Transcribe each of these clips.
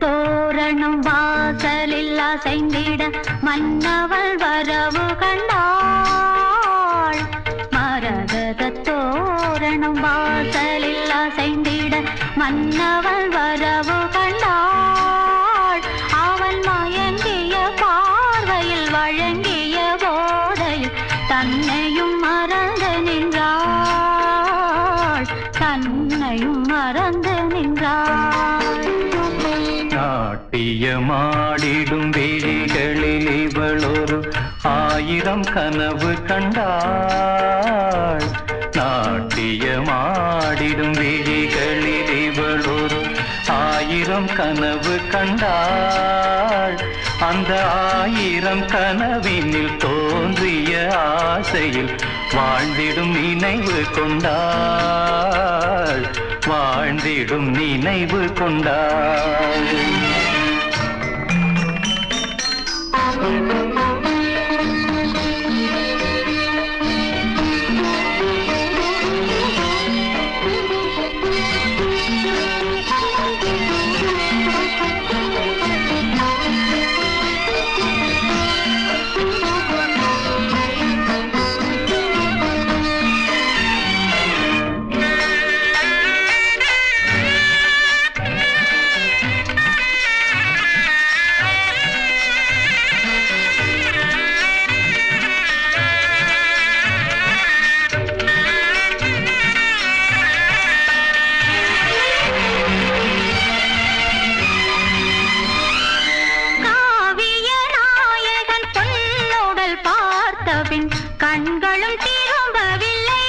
தோரணம் வாசலில் அசைந்திட மன்னவள் வரவு கண்டாள். மரகத தோரணம் வாசலில் அசைந்திட மன்னவள் வரவு கண்டாள். அவன் மயங்கிய பார்வையில் வழங்கிய போதையில் தன்னையும் மறந்து நின்றாள். தன்னையும் மறந்து நின்றாள். நாட்டியமாடிடும் விழிகளில் இவளொரு 1000 கனவு கண்டாள். நாட்டியமாடிடும் விழிகளில் இவளொரு 1000 கனவு கண்டாள். அந்த 1000 கனவினில் தோன்றிய ஆசையில் வாழ்ந்திடும் நினைவு கொண்டாள். வாழ்ந்திடும் நினைவு கொண்டாள். கண்களும் திரும்பவில்லை.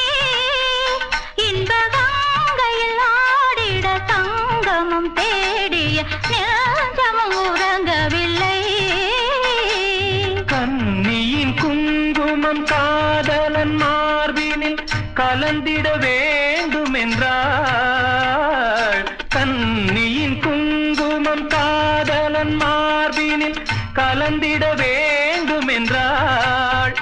இன்ப கங்கையில் ஆடிட சங்கமம் தேடிய நெஞ்சமும் உறங்கவில்லை. கன்னியின் குங்குமம் காதலன் மார்பினில் கலந்திட வேண்டும் என்றாள். கன்னியின் குங்குமம் காதலன் மார்பினில் கலந்திட வேண்டும் என்றாள்.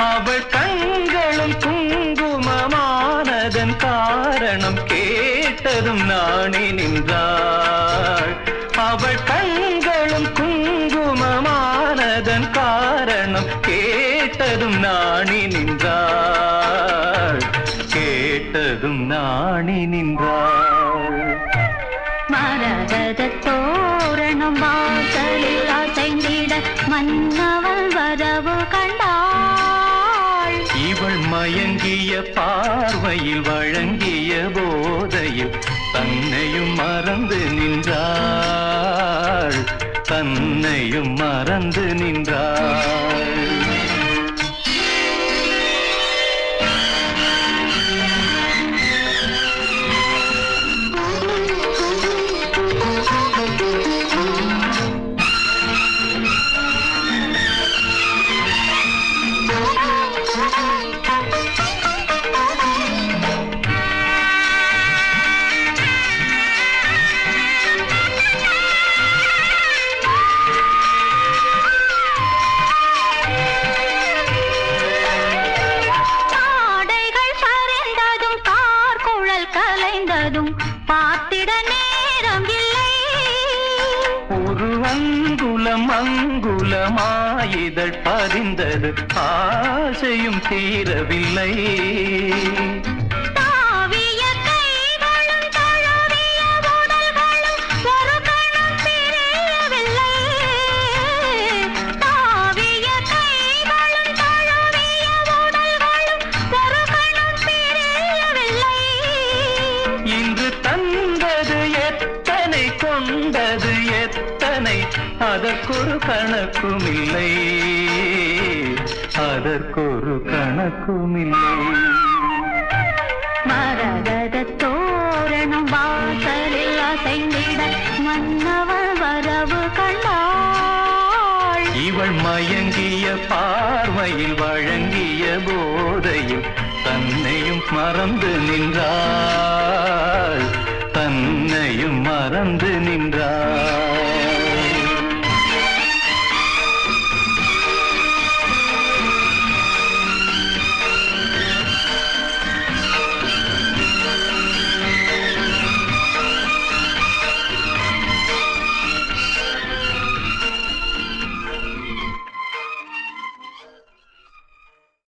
அவள் கண்களும் குங்குமமானதன் காரணம் கேட்டதும் நாணி நின்றாள். அவள் கண்களும் குங்குமமானதன் காரணம் கேட்டதும் நாணி நின்றாள். கேட்டதும் நாணி நின்றாள். மரகத தோரணம் வாசலில் அசைந்திட மன்னவள் வரவு கண்டாள். இவள் மயங்கிய பார்வையில் வழங்கிய போதையில் தன்னையும் மறந்து நின்றாள். தன்னையும் மறந்து நின்றாள். பார்த்திட நேரம் இல்லை. ஒரு அங்குலம் அங்குலமாயிதழ் பதிந்தது ஆசையும் தீரவில்லை. தாவிய கைகளும் தழுவிய உடல்களும் ஒரு கணம் பிரியவில்லை. தாவிய கைகளும் தழுவிய உடல்களும் ஒரு கணம் பிரியவில்லை. இன்று தந்தது கொண்டது எத்தனை அதற்கொரு கணக்குமில்லை அதற்கொரு கணக்குமில்லை மரகத தோரணம் வாசலில் அசைந்திட மன்னவள் வரவு கண்டாள். இவள் மயங்கிய பார்வையில் வழங்கிய போதையில் தன்னையும் மறந்து நின்றாள்